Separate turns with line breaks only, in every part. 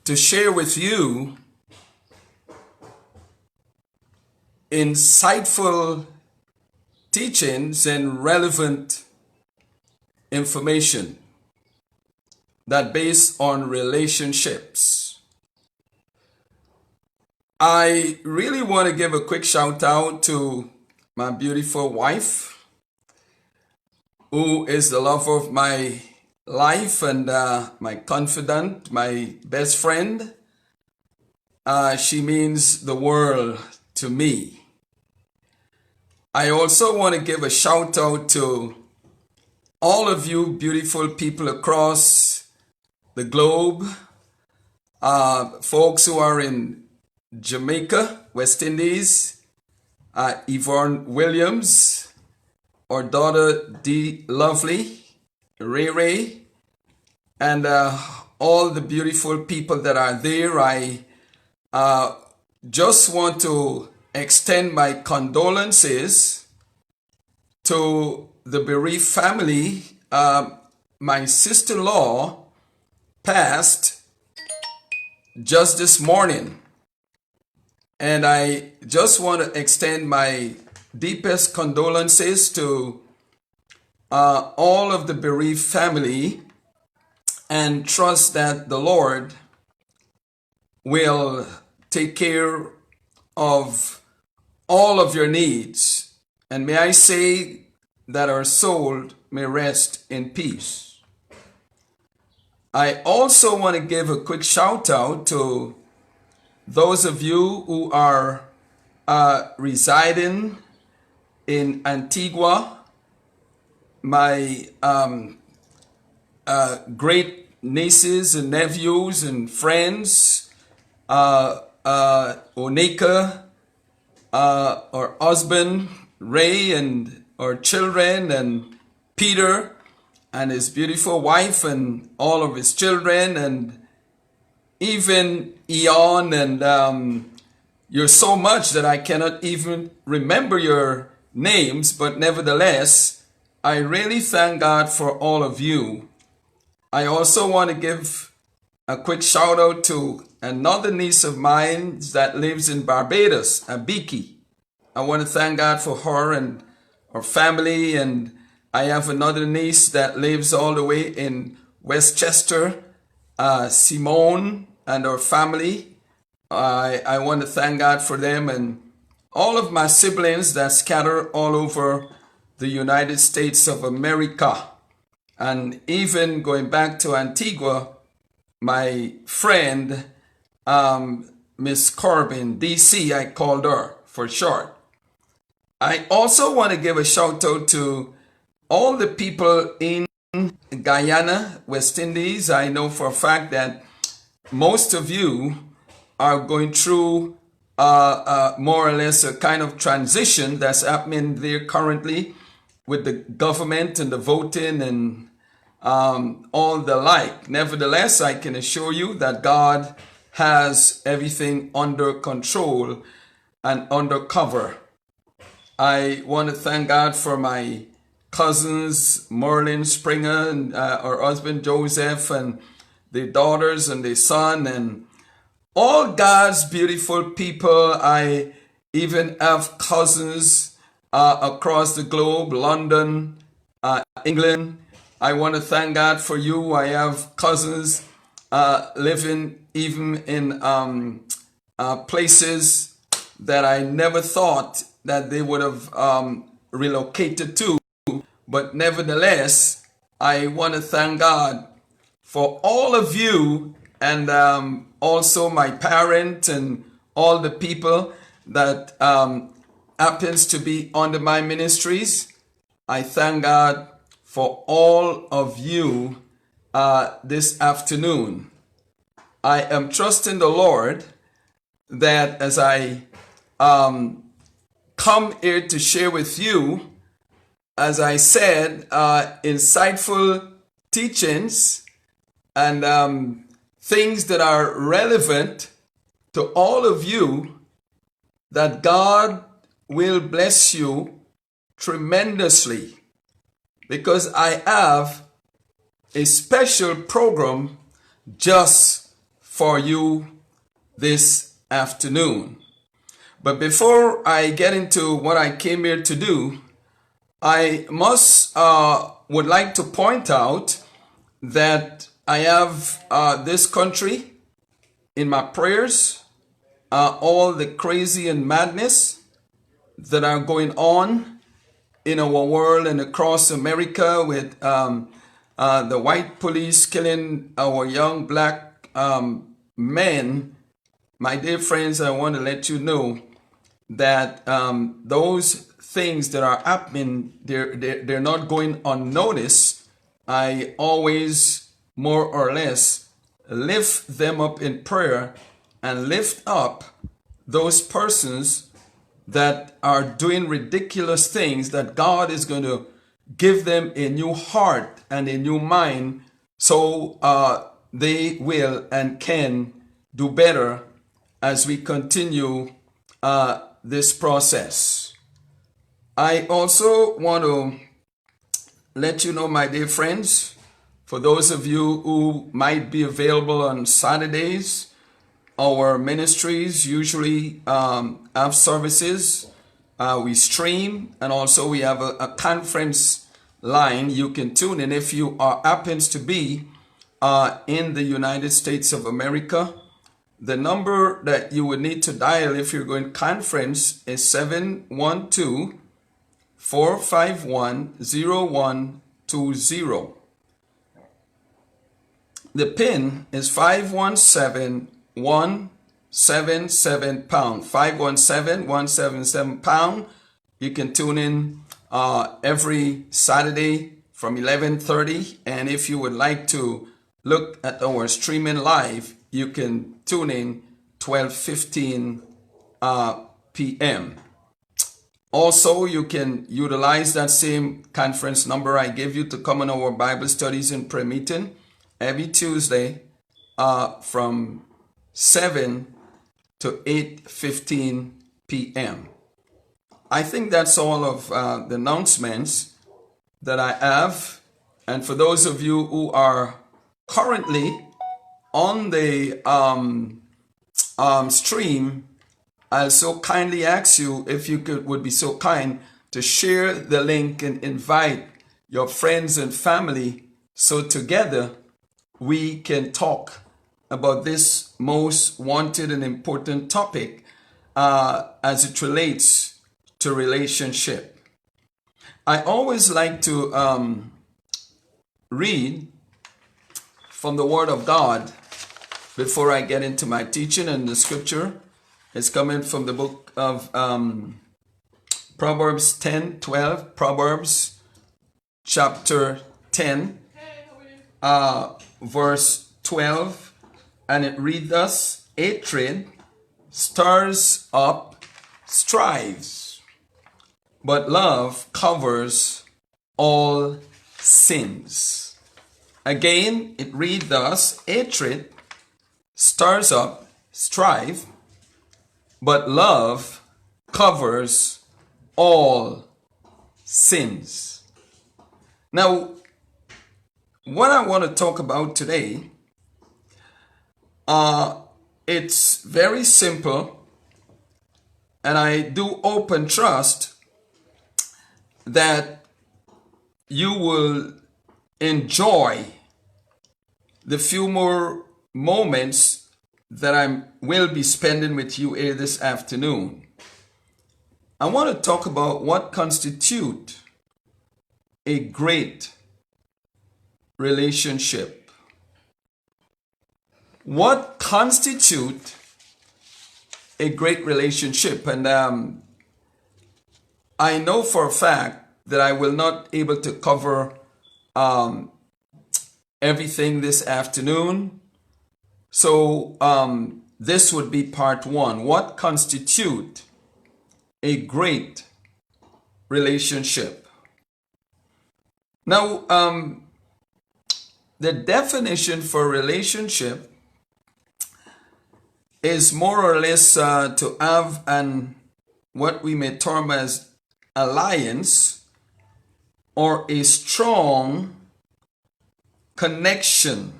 to share with you insightful teachings and relevant information that based on relationships. I really want to give a quick shout out to my beautiful wife, who is the love of my life and my confidant, my best friend. She means the world to me. I also want to give a shout out to all of you beautiful people across the globe, folks who are in Jamaica, West Indies, Yvonne Williams, our daughter D. Lovely, Ray Ray, and all the beautiful people that are there. I just want to extend my condolences to the bereaved family. My sister-in-law passed just this morning, and I just want to extend my deepest condolences to all of the bereaved family, and trust that the Lord will take care of all of your needs. And may I say that our soul may rest in peace. I also want to give a quick shout out to those of you who are residing in Antigua, my great nieces and nephews and friends, Onika, our husband Ray, and our children, and Peter and his beautiful wife and all of his children, and even Eon, and you're so much that I cannot even remember your names, but nevertheless, I really thank God for all of you. I also want to give a quick shout out to another niece of mine that lives in Barbados, Abiki. I want to thank God for her and her family. And I have another niece that lives all the way in Westchester, Simone, and her family. I want to thank God for them and all of my siblings that scatter all over the United States of America. And even going back to Antigua, my friend, Miss Corbin, DC, I called her for short. I also want to give a shout out to all the people in Guyana, West Indies. I know for a fact that most of you are going through more or less a kind of transition that's happening there currently with the government and the voting and all the like. Nevertheless, I can assure you that God has everything under control and under cover. I want to thank God for my cousins, Merlin Springer, and her husband Joseph, and their daughters and their son, and all God's beautiful people. I even have cousins across the globe, London, England. I want to thank God for you. I have cousins living even in places that I never thought that they would have relocated to. But nevertheless, I want to thank God for all of you, and also my parent and all the people that happens to be under my ministries. I thank God for all of you this afternoon. I am trusting the Lord that as I come here to share with you, as I said, insightful teachings and things that are relevant to all of you, that God will bless you tremendously, because I have a special program just for you this afternoon. But before I get into what I came here to do, I would like to point out that I have this country in my prayers, all the crazy and madness that are going on in our world and across America with the white police killing our young black men. My dear friends, I want to let you know that those things that are happening, they're not going unnoticed. I always more or less lift them up in prayer and lift up those persons that are doing ridiculous things, that God is going to give them a new heart and a new mind, so they will and can do better as we continue this process. I also want to let you know, my dear friends, for those of you who might be available on Saturdays, our ministries usually have services. We stream, and also we have a conference line. You can tune in if you happens to be in the United States of America. The number that you would need to dial if you're going conference is 712-451-0120. The PIN is 517-177 pound. 517-177 pound. You can tune in every Saturday from 11:30, and if you would like to look at our streaming live, you can tune in 12:15 p.m. Also, you can utilize that same conference number I gave you to come on our Bible studies and prayer meeting every Tuesday from 7 to 8:15 p.m. I think that's all of the announcements that I have. And for those of you who are currently on the stream, I'll so kindly ask you if you would be so kind to share the link and invite your friends and family, so together we can talk about this most wanted and important topic as it relates to relationship. I always like to read from the Word of God before I get into my teaching, and the scripture is coming from the book of Proverbs 10:12. Proverbs chapter 10, verse 12, and it reads thus: hatred stirs up strife, but love covers all sins. Again, it reads thus: hatred stirs up strife, but love covers all sins. Now, what I want to talk about today, it's very simple, and I do hope and trust that you will enjoy the few more moments that I will be spending with you here this afternoon. I want to talk about what constitutes a great relationship. What constitutes a great relationship? And I know for a fact that I will not able to cover everything this afternoon. So this would be part one. What constitutes a great relationship? Now, the definition for relationship is more or less to have what we may term as alliance, or a strong connection,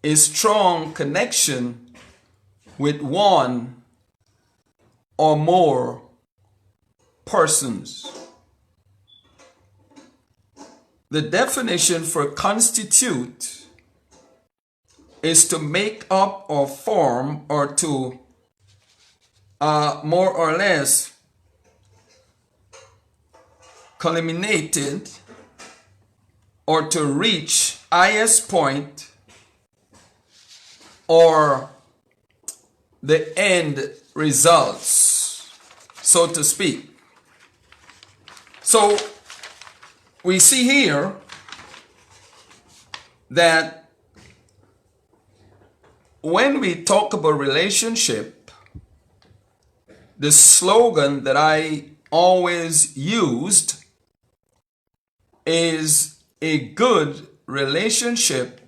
a strong connection with one or more persons. The definition for constitute is to make up or form, or to more or less culminated, or to reach highest point, or the end results, so to speak. So we see here that when we talk about relationship, the slogan that I always used is a good relationship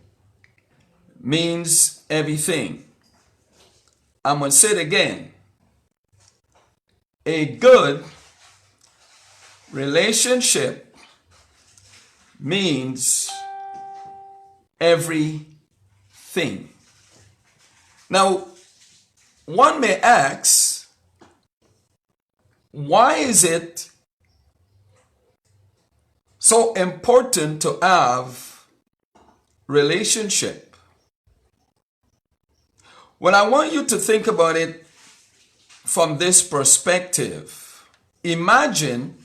means everything. I'm going to say it again. A good relationship means everything. Now, one may ask, why is it so important to have relationship? Well, I want you to think about it from this perspective. Imagine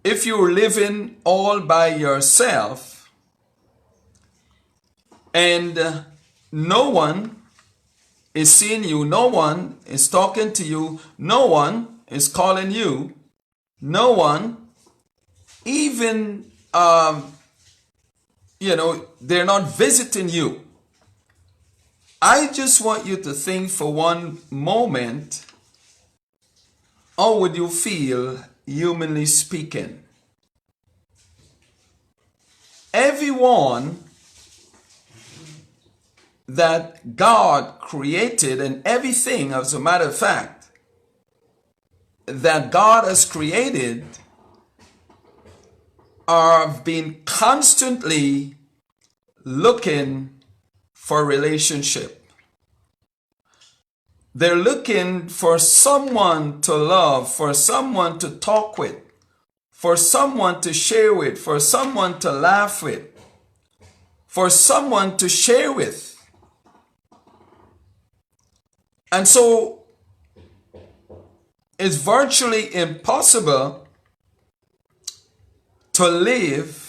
if you're living all by yourself and no one is seeing you, no one is talking to you, no one is calling you, no one even, they're not visiting you. I just want you to think for one moment, how would you feel, humanly speaking? Everyone that God created, and everything, as a matter of fact, that God has created, are being constantly looking for relationship. They're looking for someone to love, for someone to talk with, for someone to share with, for someone to laugh with, for someone to share with. And so it's virtually impossible to live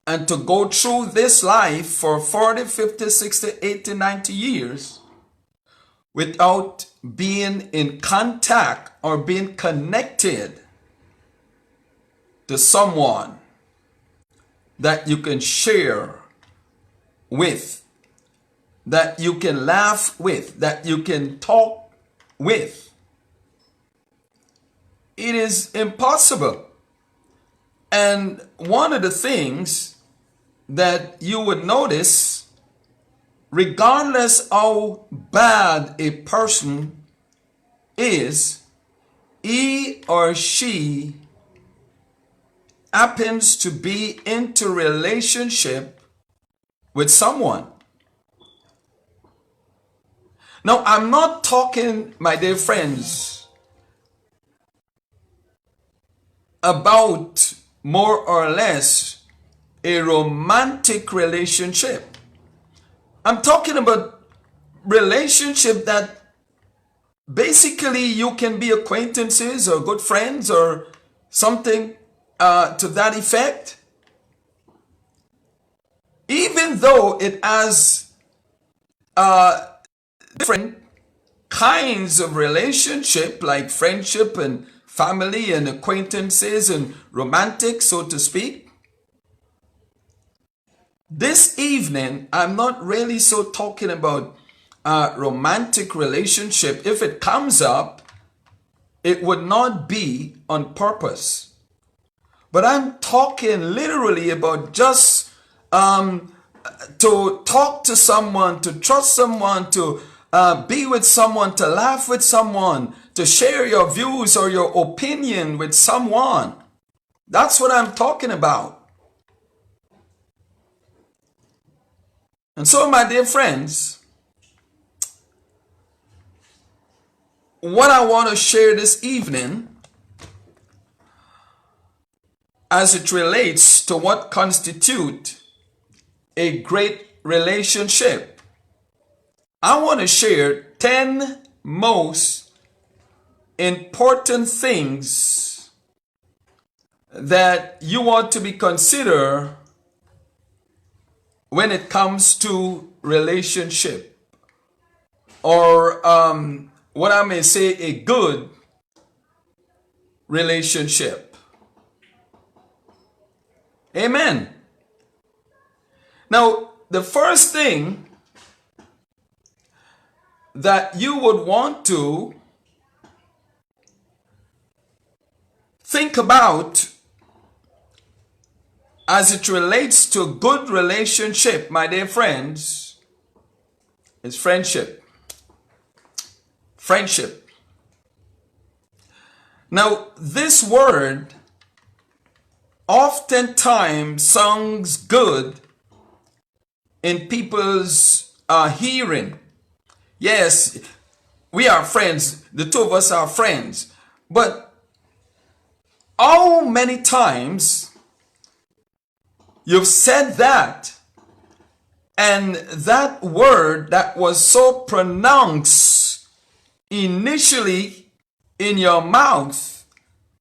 and to go through this life for 40, 50, 60, 80, 90 years without being in contact or being connected to someone that you can share with, that you can laugh with, that you can talk with. It is impossible. And one of the things that you would notice, regardless how bad a person is, he or she happens to be into relationship with someone. Now, I'm not talking, my dear friends, about more or less a romantic relationship. I'm talking about relationship that basically you can be acquaintances or good friends or something to that effect. Even though it has different kinds of relationship, like friendship and family and acquaintances and romantic, so to speak. This evening, I'm not really so talking about romantic relationship. If it comes up, it would not be on purpose. But I'm talking literally about just to talk to someone, to trust someone, to be with someone, to laugh with someone, to share your views or your opinion with someone. That's what I'm talking about. And so, my dear friends, what I want to share this evening as it relates to what constitutes a great relationship, I want to share 10 most important things that you want to be considered when it comes to relationship, or what I may say, a good relationship. Amen. Now, the first thing that you would want to think about as it relates to a good relationship, my dear friends, is friendship. Friendship. Now, this word oftentimes sounds good in people's hearing. Yes, we are friends. The two of us are friends. But how many times you've said that, and that word that was so pronounced initially in your mouth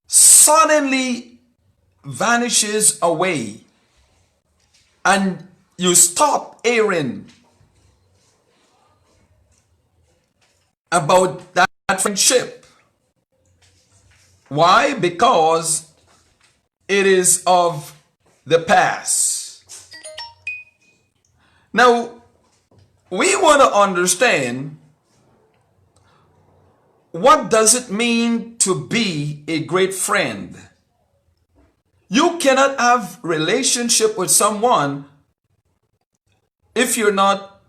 suddenly vanishes away, and you stop hearing about that friendship. Why? Because it is of the past. Now, we want to understand, what does it mean to be a great friend? You cannot have relationship with someone if you're not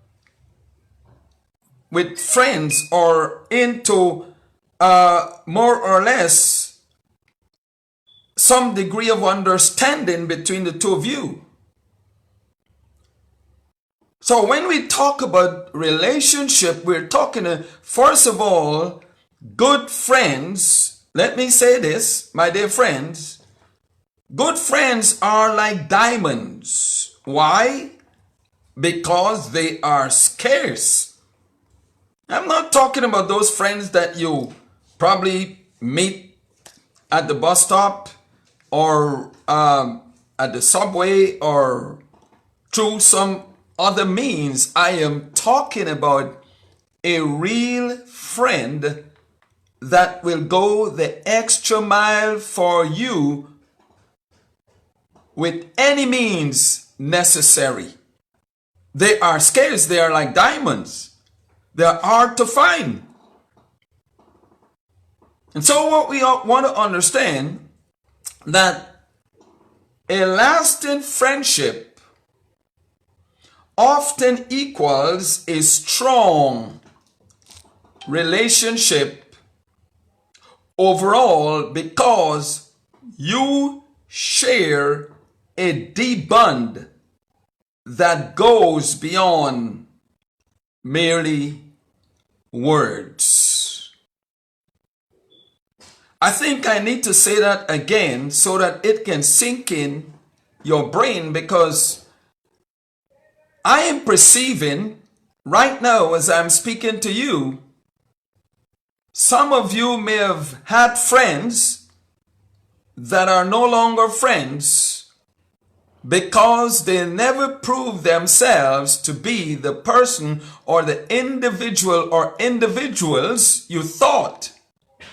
with friends or into more or less some degree of understanding between the two of you. So when we talk about relationship, we're talking, first of all, good friends. Let me say this, my dear friends. Good friends are like diamonds. Why? Because they are scarce. I'm not talking about those friends that you probably meet at the bus stop or at the subway or through some other means. I am talking about a real friend that will go the extra mile for you with any means necessary. They are scarce. They are like diamonds. They are hard to find. And so what we want to understand, that a lasting friendship often equals a strong relationship overall, because you share a deep bond that goes beyond merely words. I think I need to say that again so that it can sink in your brain, because I am perceiving right now as I'm speaking to you, some of you may have had friends that are no longer friends because they never proved themselves to be the person or the individual or individuals you thought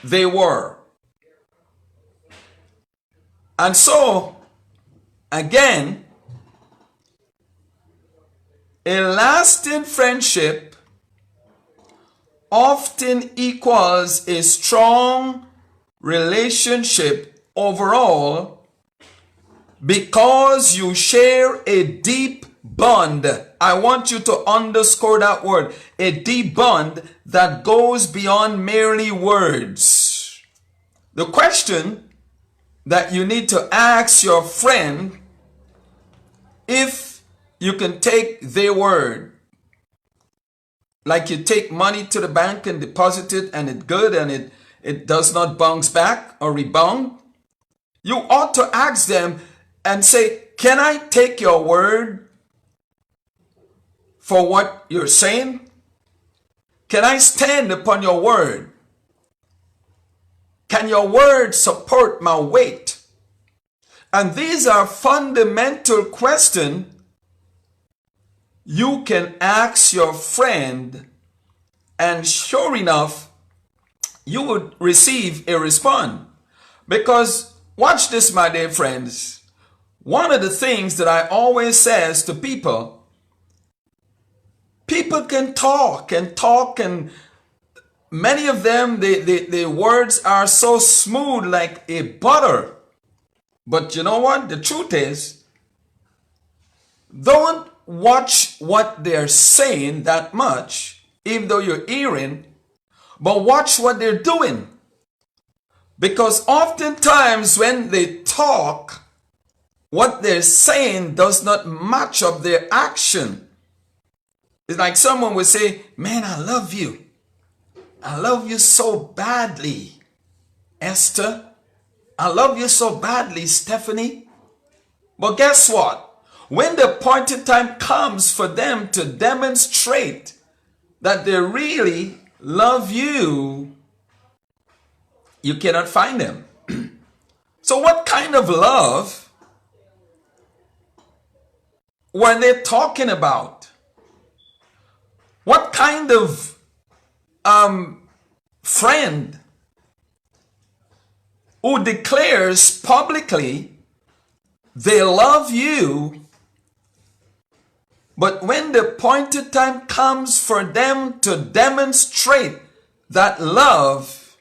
they were. And so, again, a lasting friendship often equals a strong relationship overall, because you share a deep bond. I want you to underscore that word, a deep bond that goes beyond merely words. The question that you need to ask your friend, if you can take their word. Like you take money to the bank and deposit it and it's good and it does not bounce back or rebound. You ought to ask them and say, can I take your word for what you're saying? Can I stand upon your word? Can your word support my weight? And these are fundamental questions you can ask your friend, and sure enough, you would receive a response. Because watch this, my dear friends. One of the things that I always says to people can talk and talk, and many of them, the words are so smooth like a butter. But you know what? The truth is, don't watch what they're saying that much, even though you're hearing, but watch what they're doing. Because oftentimes when they talk, what they're saying does not match up their action. It's like someone would say, man, I love you. I love you so badly, Esther. I love you so badly, Stephanie. But guess what? When the appointed time comes for them to demonstrate that they really love you, you cannot find them. So what kind of love were they talking about? What kind of friend who declares publicly they love you, but when the appointed time comes for them to demonstrate that love,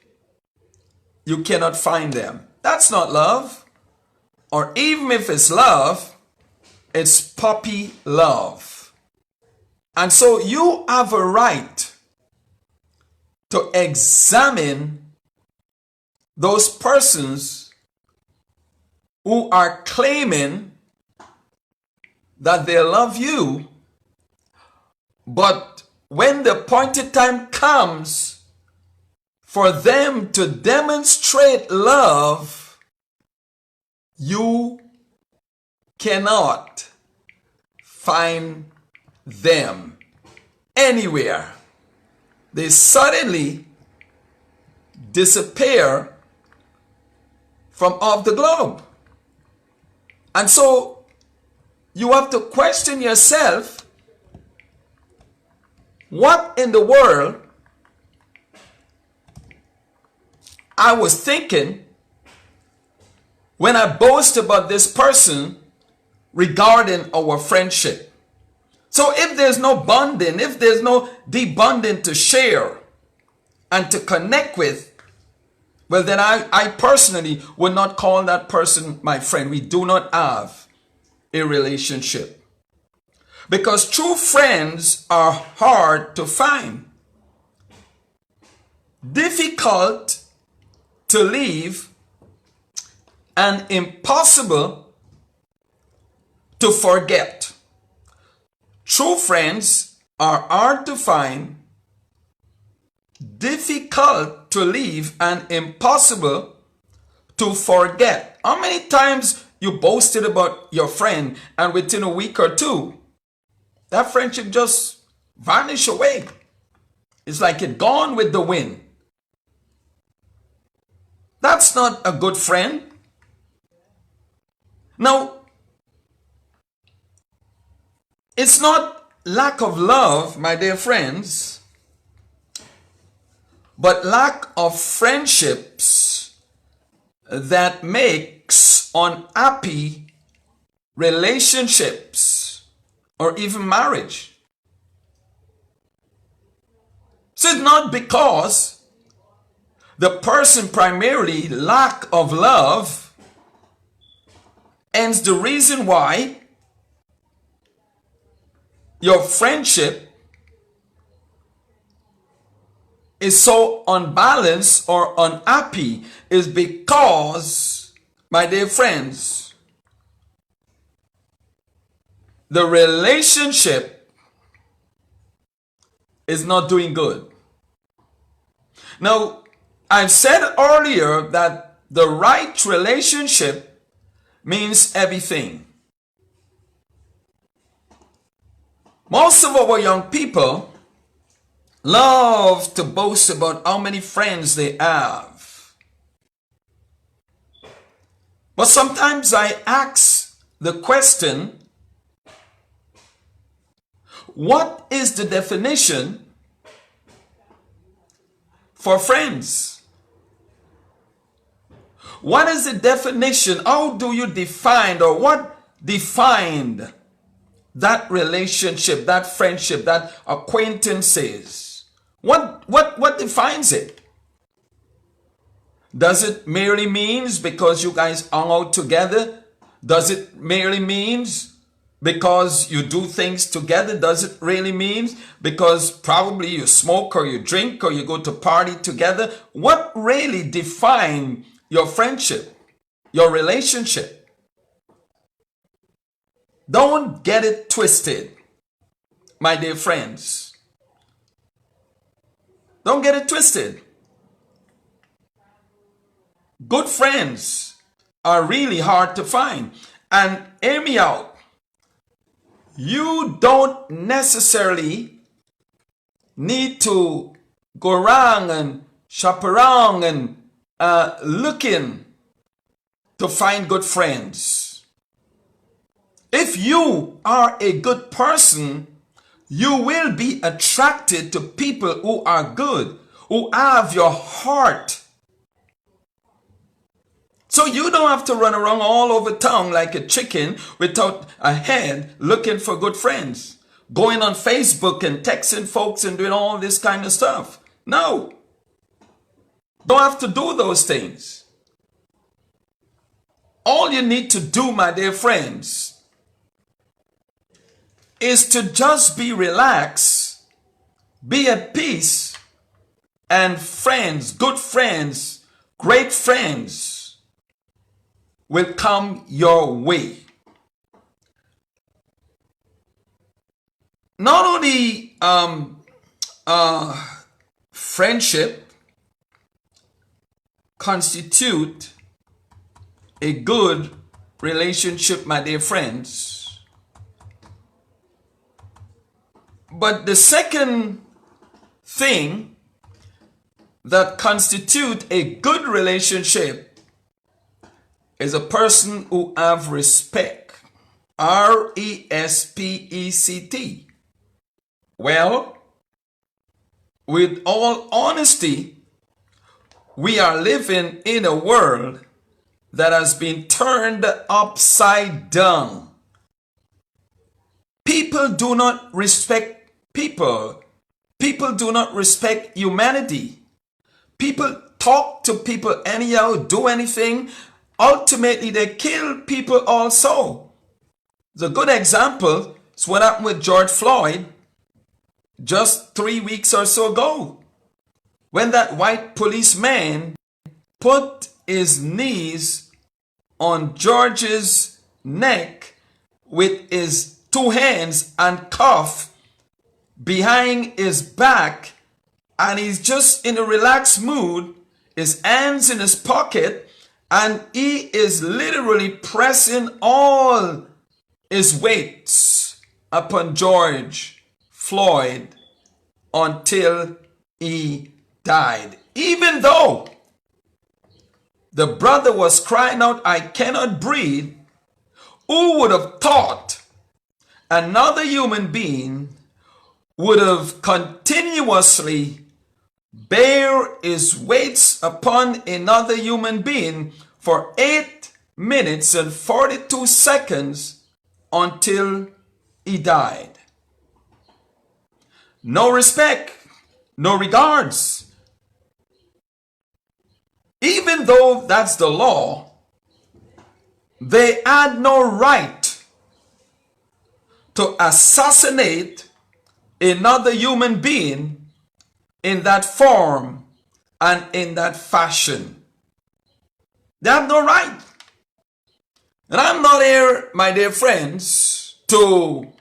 you cannot find them? That's not love. Or even if it's love, it's puppy love. And so you have a right to examine those persons who are claiming that they love you, but when the appointed time comes for them to demonstrate love, you cannot find them anywhere. They suddenly disappear from off the globe. And so you have to question yourself, what in the world I was thinking when I boast about this person regarding our friendship. So if there's no bonding, if there's no deep bonding to share and to connect with, well then I personally would not call that person my friend. We do not have a relationship. Because true friends are hard to find, difficult to leave, and impossible to forget. True friends are hard to find, difficult to leave, and impossible to forget. How many times you boasted about your friend and within a week or two, that friendship just vanished away? It's like it gone with the wind. That's not a good friend. Now, it's not lack of love, my dear friends, but lack of friendships that makes unhappy relationships or even marriage. So it's not because the person primarily lack of love, and the reason why your friendship is so unbalanced or unhappy is because, my dear friends, the relationship is not doing good. Now, I've said earlier that the right relationship means everything. Most of our young people love to boast about how many friends they have. But sometimes I ask the question, what is the definition for friends? What is the definition? How do you define, or what defined that relationship, that friendship, that acquaintances? What defines it? Does it merely means because you guys hung out together? Does it merely means because you do things together? Does it really mean because probably you smoke or you drink or you go to party together? What really defines your friendship, your relationship? Don't get it twisted, my dear friends. Don't get it twisted. Good friends are really hard to find. And hear me out. You don't necessarily need to go around and shop around and looking to find good friends. If you are a good person, you will be attracted to people who are good, who have your heart. So you don't have to run around all over town like a chicken without a head looking for good friends. Going on Facebook and texting folks and doing all this kind of stuff. No. Don't have to do those things. All you need to do, my dear friends, is to just be relaxed, be at peace, and friends, good friends, great friends will come your way. Not only friendship constitute a good relationship, my dear friends, but the second thing that constitute a good relationship is a person who have respect. R-E-S-P-E-C-T. Well, with all honesty, we are living in a world that has been turned upside down. People do not respect people. People do not respect humanity. People talk to people anyhow, do anything. Ultimately, they kill people also. The good example is what happened with George Floyd just 3 weeks or so ago, when that white policeman put his knees on George's neck with his two hands and cuff behind his back, and he's just in a relaxed mood, his hands in his pocket, and he is literally pressing all his weights upon George Floyd until he died. Even though the brother was crying out, "I cannot breathe," who would have thought another human being would have continuously bear his weights upon another human being for 8 minutes and 42 seconds until he died? No respect, no regards. Even though that's the law, they had no right to assassinate another human being in that form and in that fashion. They have no right. And I'm not here, my dear friends, to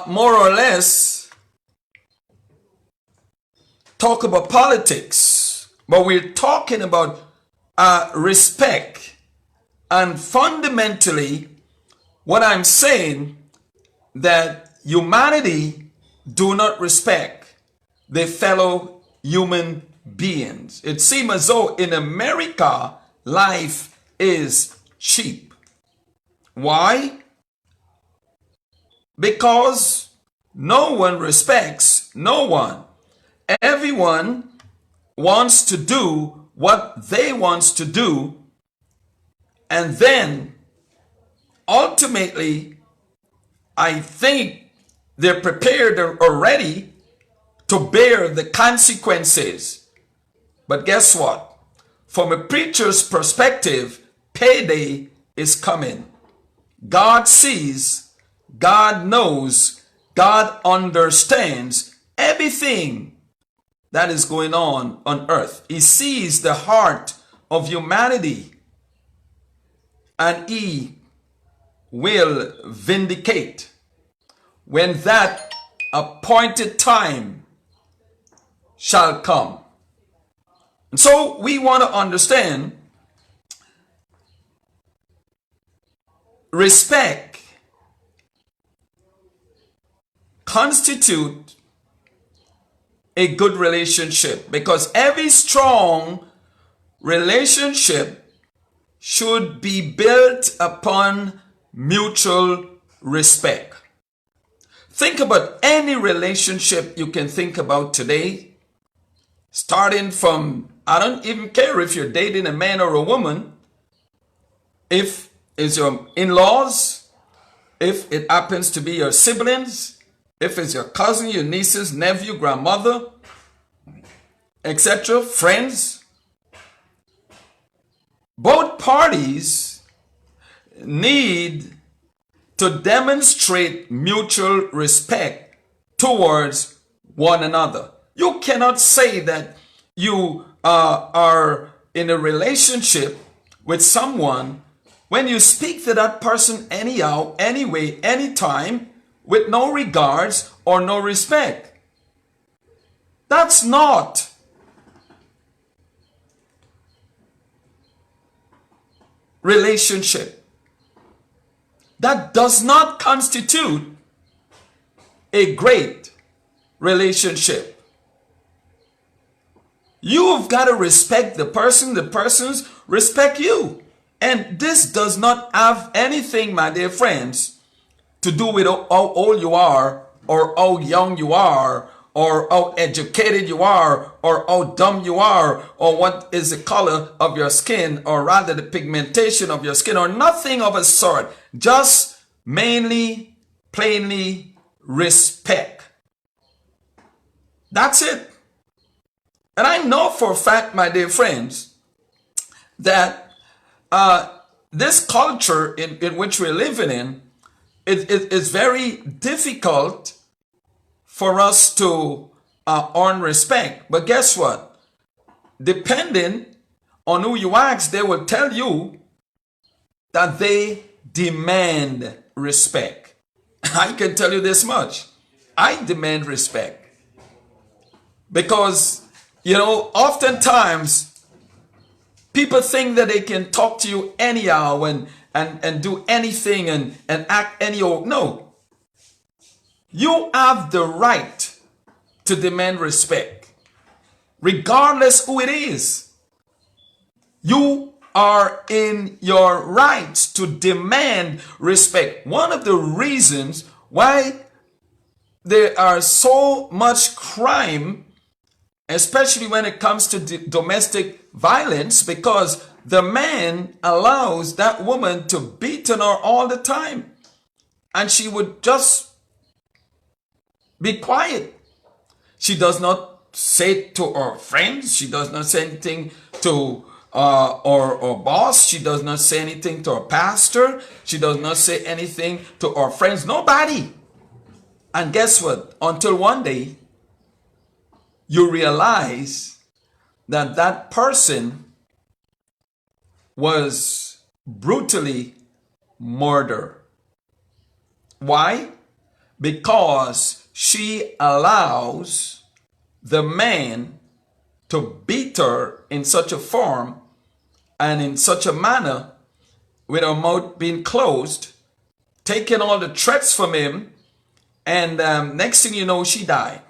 more or less talk about politics, but we're talking about respect. And fundamentally, what I'm saying, that humanity do not respect their fellow human beings. It seems as though in America, life is cheap. Why? Because no one respects no one. Everyone wants to do what they want to do, and then ultimately I think they're prepared already to bear the consequences. But guess what? From a preacher's perspective, payday is coming. God sees, God knows, God understands everything that is going on earth. He sees the heart of humanity, and he will vindicate when that appointed time shall come. And so we want to understand respect constitute a good relationship, because every strong relationship should be built upon mutual respect. Think about any relationship you can think about today, starting from, I don't even care if you're dating a man or a woman, if it's your in-laws, if it happens to be your siblings, if it's your cousin, your nieces, nephew, grandmother, etc., friends. Both parties need to demonstrate mutual respect towards one another. You cannot say that you are in a relationship with someone when you speak to that person anyhow, anyway, anytime, with no regards or no respect. That's not relationship. That does not constitute a great relationship. You've got to respect the person, the persons respect you. And this does not have anything, my dear friends, to do with how old you are, or how young you are, or how educated you are, or how dumb you are, or what is the color of your skin, or rather the pigmentation of your skin, or nothing of a sort. Just mainly, plainly respect. That's it. And I know for a fact, my dear friends, that this culture in which we're living in, it is very difficult for us to earn respect. But guess what? Depending on who you ask, they will tell you that they demand respect. I can tell you this much. I demand respect. Because, oftentimes people think that they can talk to you anyhow and do anything and act any old. No. You have the right to demand respect, regardless who it is. You are in your rights to demand respect. One of the reasons why there are so much crime, especially when it comes to domestic violence, because the man allows that woman to beat on her all the time, and she would just be quiet. She does not say to her friends, she does not say anything to or boss, she does not say anything to her pastor, she does not say anything to her friends, nobody. And guess what? Until one day you realize that that person was brutally murdered. Why? Because she allows the man to beat her in such a form and in such a manner, with her mouth being closed, taking all the threats from him, and next thing you know, she died.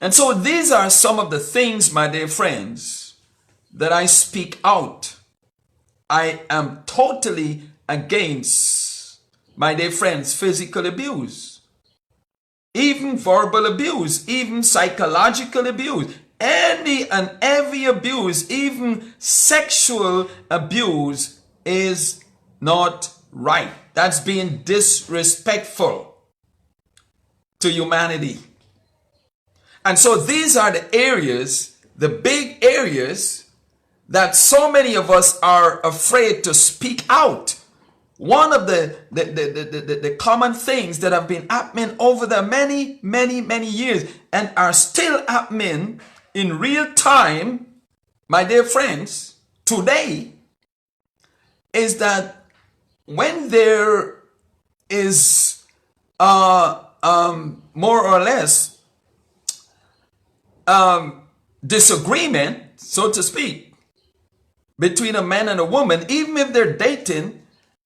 And so these are some of the things, my dear friends, that I speak out. I am totally against, my dear friends, physical abuse, even verbal abuse, even psychological abuse, any and every abuse, even sexual abuse, is not right. That's being disrespectful to humanity. And so these are the areas, the big areas, that so many of us are afraid to speak out. One of the common things that have been happening over the many years and are still happening in real time, my dear friends, today, is that when there is more or less disagreement, so to speak, between a man and a woman, even if they're dating,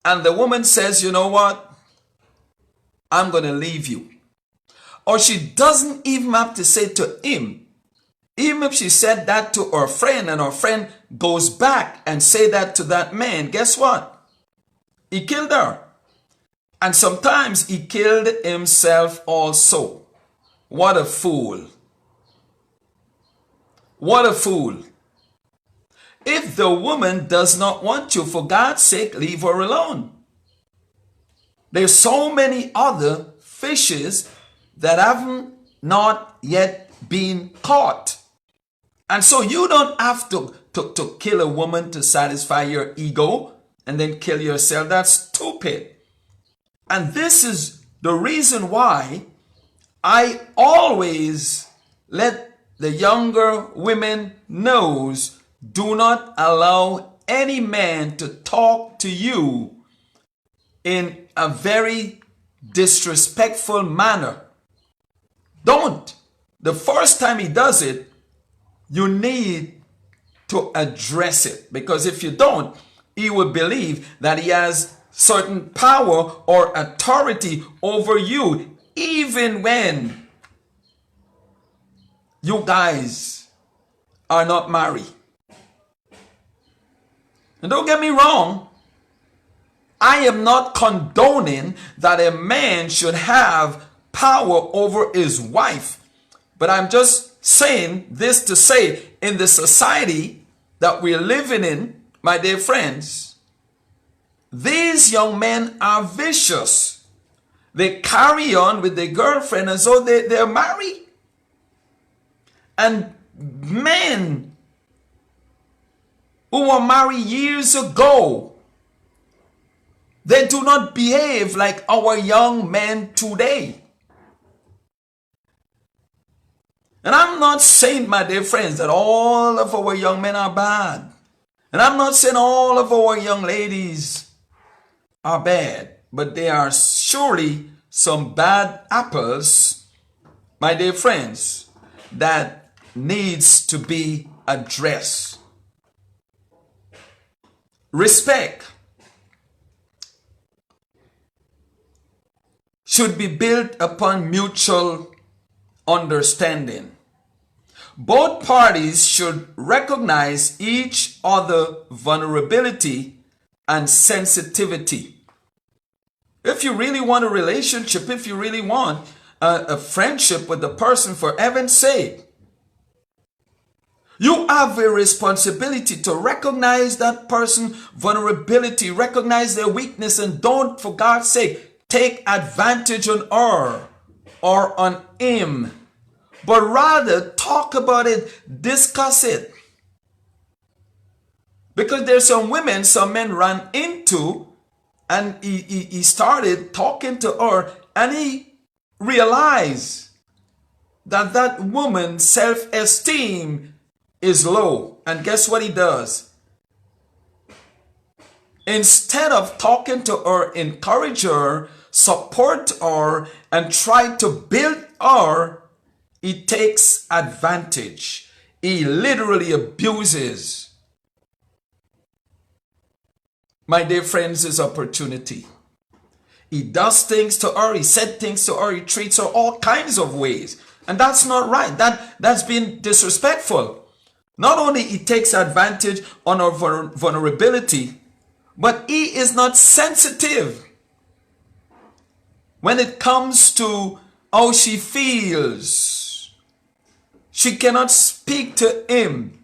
and the woman says, you know what, I'm going to leave you. Or she doesn't even have to say to him. Even if she said that to her friend and her friend goes back and say that to that man, guess what? He killed her. And sometimes he killed himself also. What a fool. What a fool. If the woman does not want you, for God's sake, leave her alone. There's so many other fishes that haven't not yet been caught. And so you don't have to kill a woman to satisfy your ego and then kill yourself. That's stupid. And this is the reason why I always let the younger women know, do not allow any man to talk to you in a very disrespectful manner. Don't. The first time he does it, you need to address it, because if you don't, he will believe that he has certain power or authority over you, even when you guys are not married. And don't get me wrong, I am not condoning that a man should have power over his wife. But I'm just saying this to say, in the society that we're living in, my dear friends, these young men are vicious. They carry on with their girlfriend as though they're married. And men who were married years ago, they do not behave like our young men today. And I'm not saying, my dear friends, that all of our young men are bad. And I'm not saying all of our young ladies are bad. But there are surely some bad apples, my dear friends, that needs to be addressed. Respect should be built upon mutual understanding. Both parties should recognize each other's vulnerability and sensitivity. If you really want a relationship, if you really want a friendship with the person, for heaven's sake, you have a responsibility to recognize that person's vulnerability, recognize their weakness, and don't, for God's sake, take advantage on her or on him, but rather talk about it, discuss it. Because there's some women, some men ran into, and he started talking to her, and he realized that that woman's self-esteem is low. And guess what he does? Instead of talking to her, encourage her, support her, and try to build her, he takes advantage. He literally abuses, my dear friends, his opportunity. He does things to her, he said things to her, he treats her all kinds of ways. And that's not right. That's being disrespectful. Not only he takes advantage on her vulnerability, but he is not sensitive when it comes to how she feels. She cannot speak to him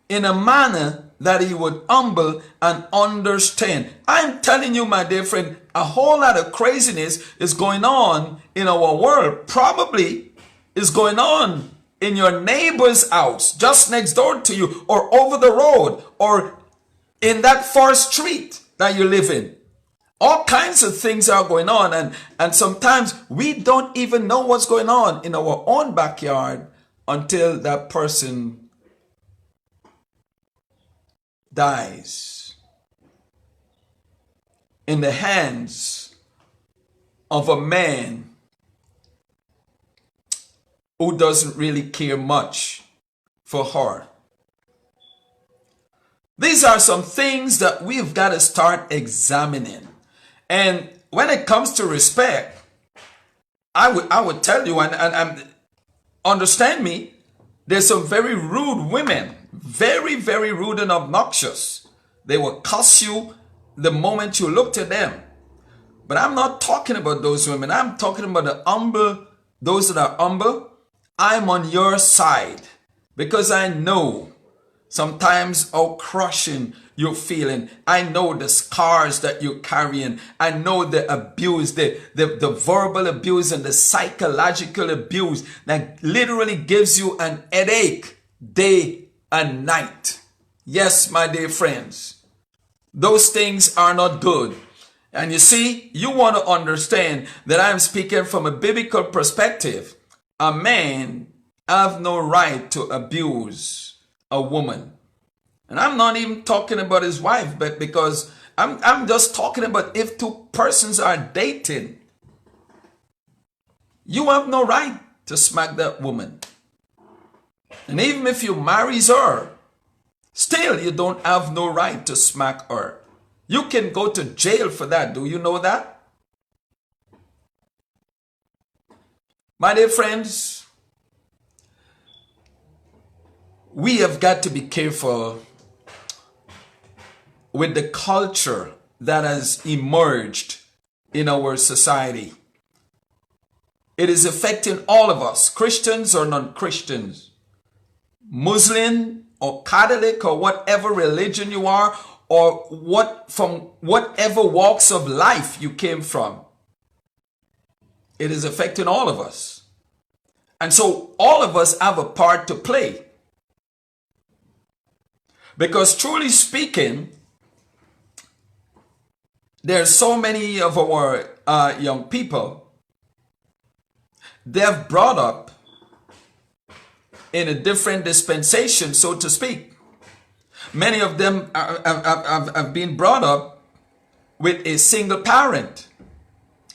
in a manner that he would humble and understand. I'm telling you, my dear friend, a whole lot of craziness is going on in our world. Probably is going on in your neighbor's house, just next door to you, or over the road, or in that far street that you live in. All kinds of things are going on, and sometimes we don't even know what's going on in our own backyard until that person dies in the hands of a man who doesn't really care much for her. These are some things that we've got to start examining. And when it comes to respect, I would tell you, and understand me, there's some very rude women, very, very rude and obnoxious. They will cuss you the moment you look to them. But I'm not talking about those women. I'm talking about the humble, those that are humble. I'm on your side because I know sometimes how crushing you're feeling. I know the scars that you're carrying. I know the abuse, the verbal abuse and the psychological abuse that literally gives you an headache day and night. Yes, my dear friends, those things are not good. And you see, you want to understand that I'm speaking from a biblical perspective. A man have no right to abuse a woman. And I'm not even talking about his wife, but because I'm just talking about if two persons are dating. You have no right to smack that woman. And even if you marries her, still you don't have no right to smack her. You can go to jail for that. Do you know that? My dear friends, we have got to be careful with the culture that has emerged in our society. It is affecting all of us, Christians or non-Christians, Muslim or Catholic or whatever religion you are, or from whatever walks of life you came from. It is affecting all of us. And so all of us have a part to play. Because truly speaking, there are so many of our young people, they've brought up in a different dispensation, so to speak. Many of them have been brought up with a single parent.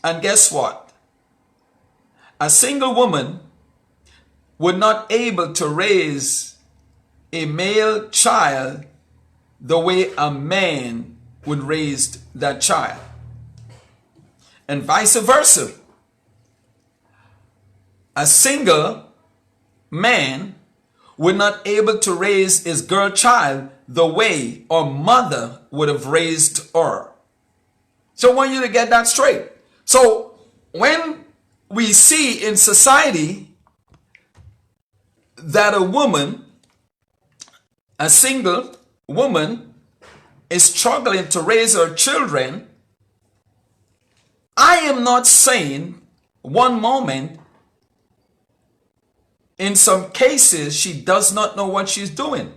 And guess what? A single woman would not able to raise a male child the way a man would raise that child. And vice versa. A single man would not able to raise his girl child the way her mother would have raised her. So I want you to get that straight. So when we see in society that a woman, a single woman, is struggling to raise her children, I am not saying one moment, in some cases, she does not know what she's doing.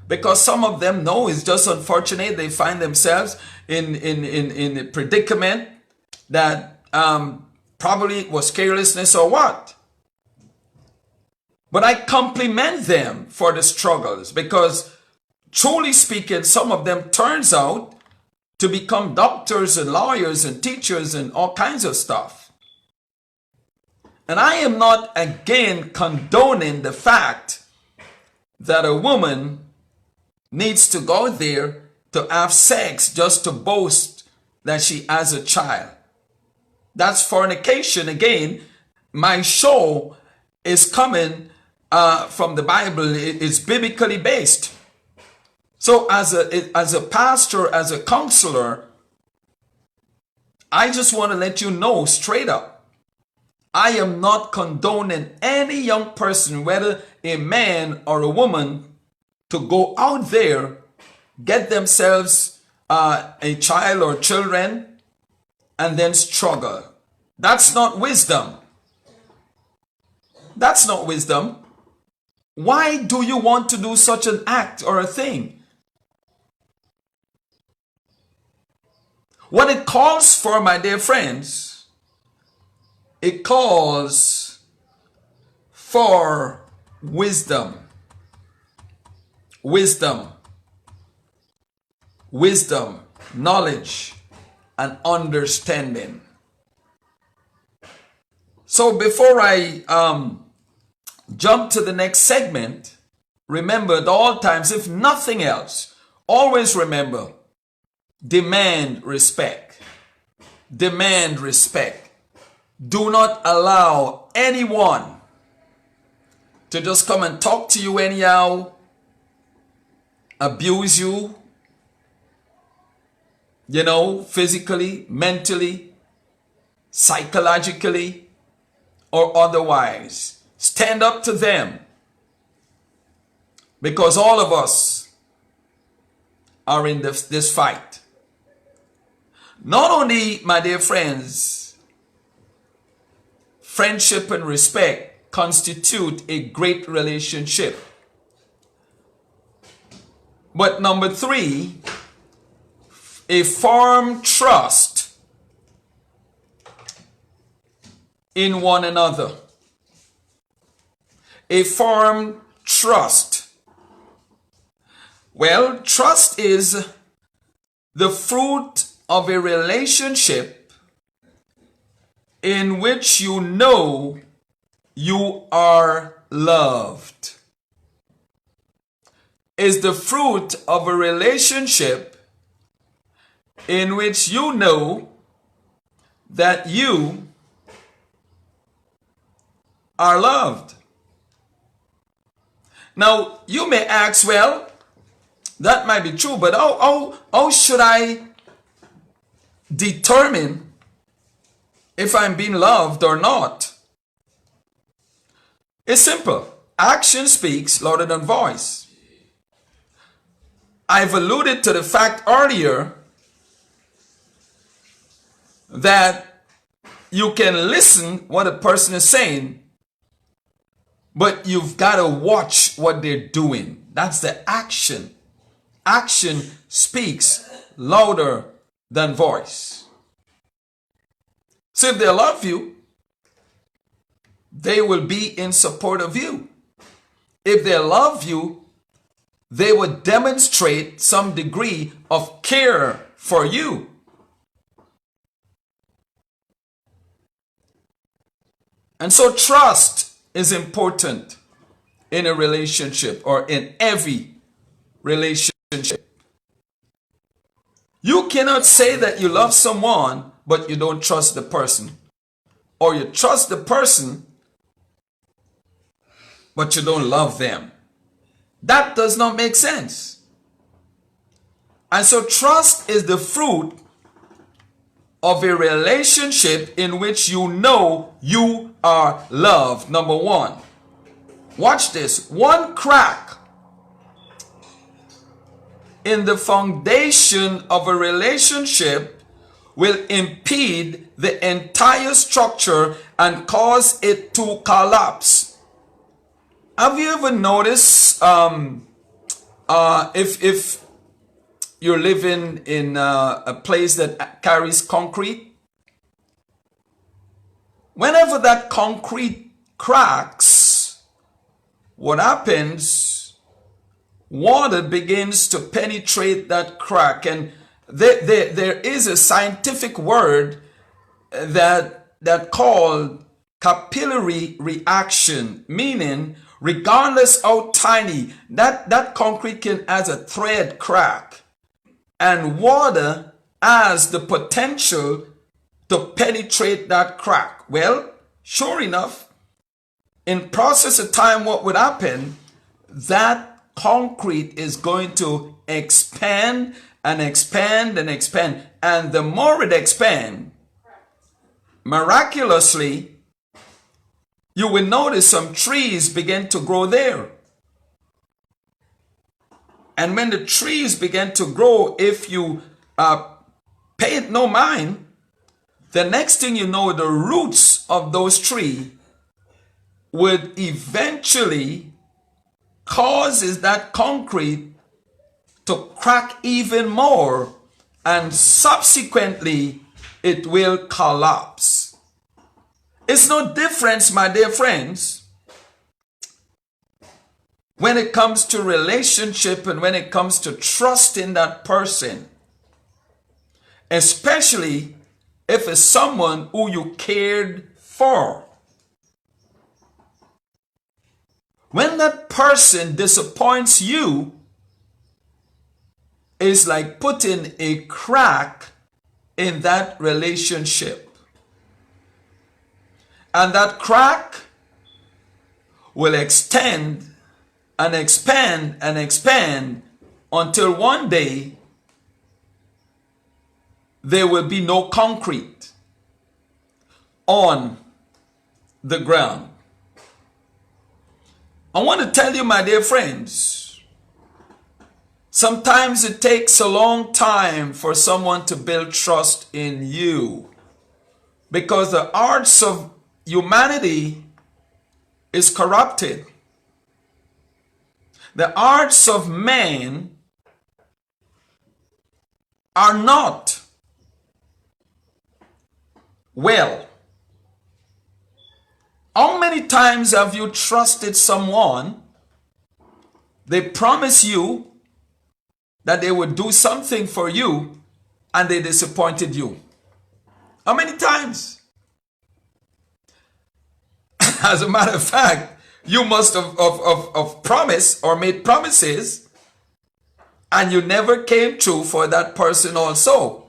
Because some of them know. It's just unfortunate they find themselves in a predicament that probably was carelessness or what. But I compliment them for the struggles, because truly speaking, some of them turns out to become doctors and lawyers and teachers and all kinds of stuff. And I am not again condoning the fact that a woman needs to go there to have sex just to boast that she has a child. That's fornication. Again, my show is coming from the Bible. It's biblically based. So as a pastor, as a counselor, I just want to let you know straight up, I am not condoning any young person, whether a man or a woman, to go out there, get themselves a child or children, and then struggle. That's not wisdom. That's not wisdom. Why do you want to do such an act or a thing? What it calls for, my dear friends, it calls for wisdom. Wisdom, knowledge, and understanding. So before I jump to the next segment, remember at all times, if nothing else, always remember, demand respect. Demand respect. Do not allow anyone to just come and talk to you anyhow, abuse you, physically, mentally, psychologically, or otherwise. Stand up to them, because all of us are in this fight. Not only, my dear friends, friendship and respect constitute a great relationship, but number 3, a firm trust in one another. A firm trust. Well, trust is the fruit of a relationship in which you know you are loved. Is the fruit of a relationship in which you know that you are loved. Now, you may ask, well, that might be true, but how should I determine if I'm being loved or not? It's simple. Action speaks louder than voice. I've alluded to the fact earlier that you can listen what a person is saying, but you've got to watch what they're doing. That's the action. Action speaks louder than voice. So if they love you, they will be in support of you. If they love you, they will demonstrate some degree of care for you. And so trust is important in a relationship, or in every relationship. You cannot say that you love someone, but you don't trust the person. Or you trust the person, but you don't love them. That does not make sense. And so trust is the fruit of a relationship in which you know you are loved. Number 1. Watch this. One crack in the foundation of a relationship will impede the entire structure and cause it to collapse. Have you ever noticed if you're living in a place that carries concrete, whenever that concrete cracks, what happens, water begins to penetrate that crack. And there is a scientific word that called capillary reaction, meaning regardless how tiny that concrete can has a thread crack, and water has the potential to penetrate that crack. Well, sure enough, in process of time, what would happen? That concrete is going to expand and expand and expand. And the more it expands, miraculously, you will notice some trees begin to grow there. And when the trees begin to grow, if you pay it no mind, the next thing you know, the roots of those trees would eventually causes that concrete to crack even more, and subsequently it will collapse. It's no difference, my dear friends, when it comes to relationship and when it comes to trusting that person, especially if it's someone who you cared for. When that person disappoints you, it's like putting a crack in that relationship. And that crack will extend and expand and expand until one day there will be no concrete on the ground. I want to tell you, my dear friends, sometimes it takes a long time for someone to build trust in you, because the hearts of humanity is corrupted. The hearts of men are not well. How many times have you trusted someone? They promise you that they would do something for you and they disappointed you. How many times? As a matter of fact, you must have promised or made promises and you never came true for that person also.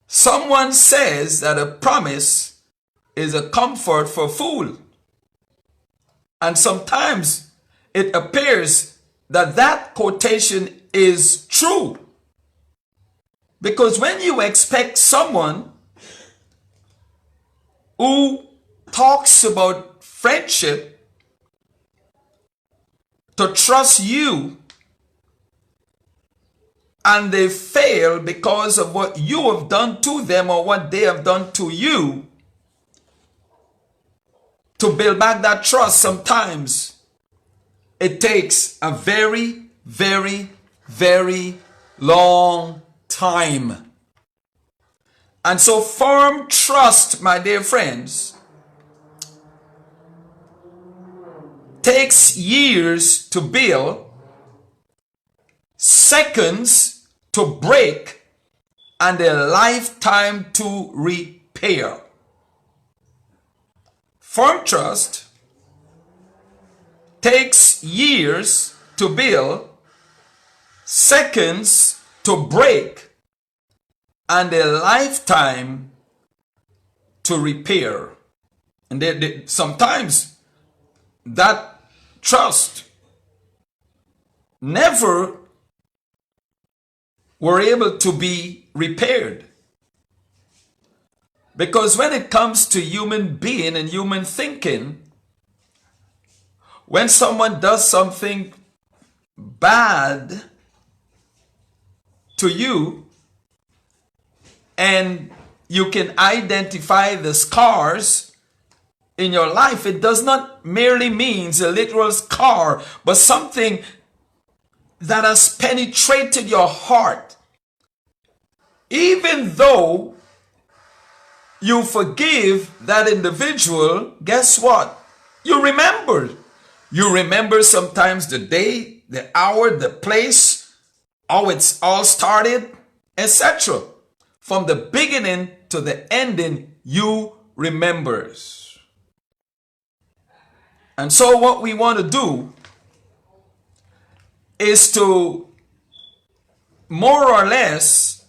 Someone says that a promise is a comfort for a fool. And sometimes it appears that that quotation is true. Because when you expect someone who talks about friendship to trust you, and they fail because of what you have done to them or what they have done to you, to build back that trust, sometimes it takes a very, very, very long time. And so firm trust, my dear friends, takes years to build, seconds to break, and a lifetime to repair. Firm trust takes years to build, seconds to break, and a lifetime to repair. And sometimes that trust never were able to be repaired. Because when it comes to human being and human thinking, when someone does something bad to you and you can identify the scars in your life, it does not merely mean a literal scar, but something that has penetrated your heart. Even though you forgive that individual, guess what? You remember. You remember sometimes the day, the hour, the place, how it's all started, etc. From the beginning to the ending, you remembers. And so what we want to do is to more or less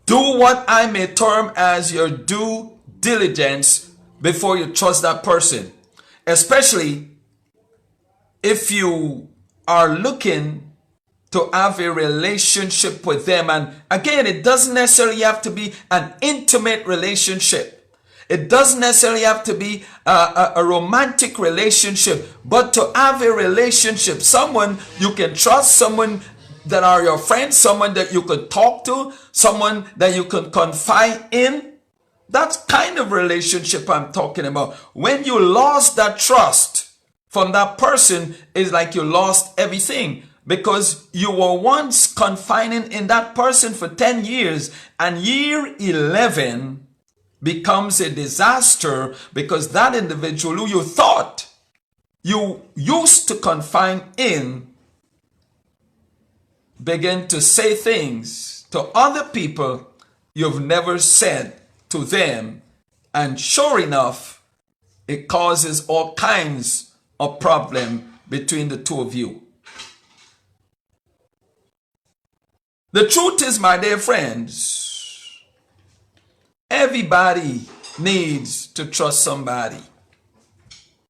do what I may term as your due diligence before you trust that person. Especially if you are looking to have a relationship with them. And again, it doesn't necessarily have to be an intimate relationship. It doesn't necessarily have to be a romantic relationship, but to have a relationship, someone you can trust, someone that are your friends, someone that you could talk to, someone that you can confide in. That's kind of relationship I'm talking about. When you lost that trust from that person, it's like you lost everything, because you were once confiding in that person for 10 years, and year 11 becomes a disaster because that individual who you thought you used to confine in begin to say things to other people you've never said to them, and sure enough, it causes all kinds of problem between the two of you. The truth is, my dear friends, everybody needs to trust somebody.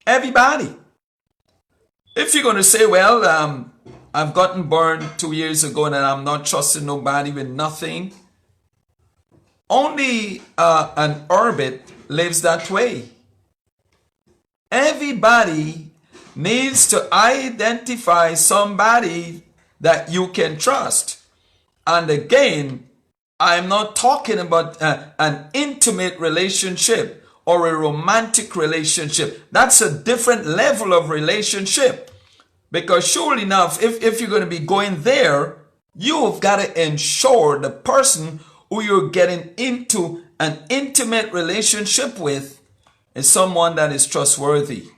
Everybody. If you're going to say, well, I've gotten burned 2 years ago and I'm not trusting nobody with nothing, only an orbit lives that way. Everybody needs to identify somebody that you can trust. And again, I'm not talking about an intimate relationship or a romantic relationship. That's a different level of relationship. Because surely enough, if you're going to be going there, you've got to ensure the person who you're getting into an intimate relationship with is someone that is trustworthy.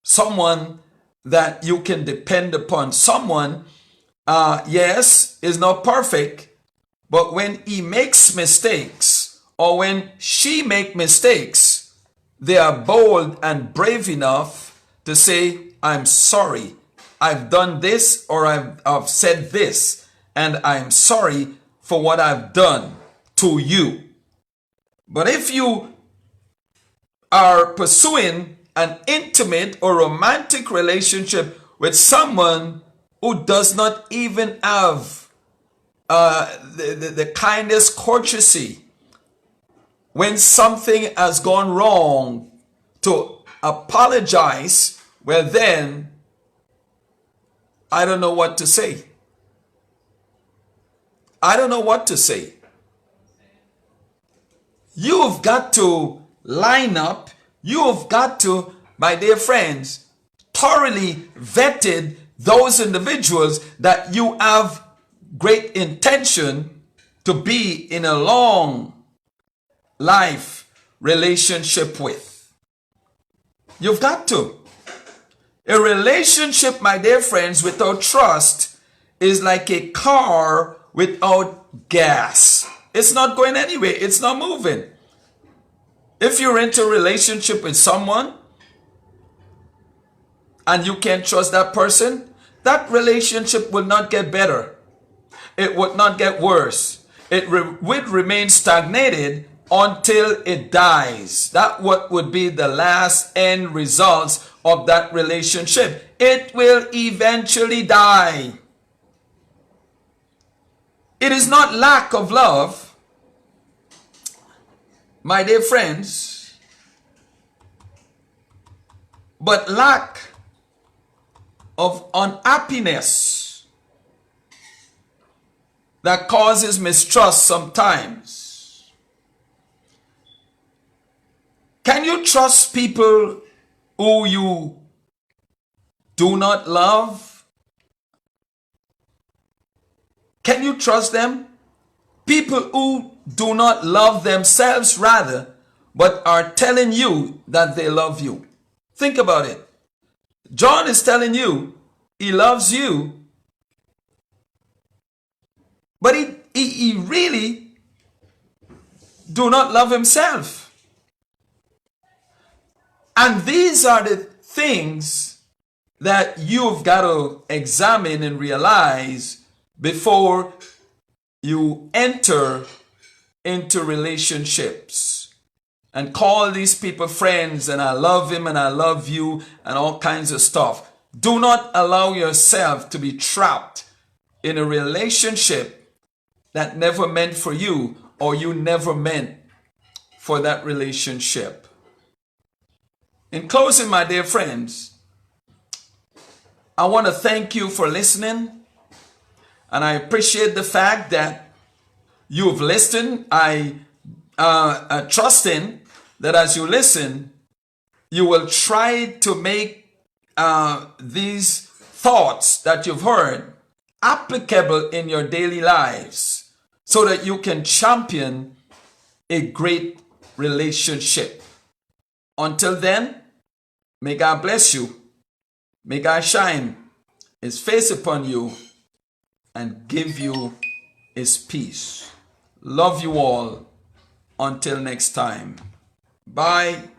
Someone that you can depend upon. Someone, yes, is not perfect, but when he makes mistakes or when she makes mistakes, they are bold and brave enough to say, I'm sorry, I've done this or I've said this, and I'm sorry for what I've done to you. But if you are pursuing an intimate or romantic relationship with someone who does not even have the kindest courtesy when something has gone wrong to apologize, well then, I don't know what to say. I don't know what to say. You've got to line up. You've got to, my dear friends, thoroughly vetted those individuals that you have great intention to be in a long life relationship with. You've got to. A relationship, my dear friends, without trust is like a car without gas. It's not going anywhere. It's not moving. If you're into a relationship with someone and you can't trust that person, that relationship will not get better. It would not get worse. It would remain stagnated until it dies. That what would be the last end results of that relationship. It will eventually die. It is not lack of love, my dear friends, but lack of unhappiness that causes mistrust sometimes. Can you trust people who you do not love? Can you trust them? People who do not love themselves rather, but are telling you that they love you. Think about it. John is telling you he loves you, but he really do not love himself. And these are the things that you've got to examine and realize before you enter into relationships and call these people friends and I love him and I love you and all kinds of stuff. Do not allow yourself to be trapped in a relationship that never meant for you or you never meant for that relationship. In closing, my dear friends, I want to thank you for listening, and I appreciate the fact that you've listened. I trust in that as you listen, you will try to make these thoughts that you've heard applicable in your daily lives so that you can champion a great relationship. Until then, may God bless you. May God shine his face upon you and give you his peace. Love you all. Until next time. Bye.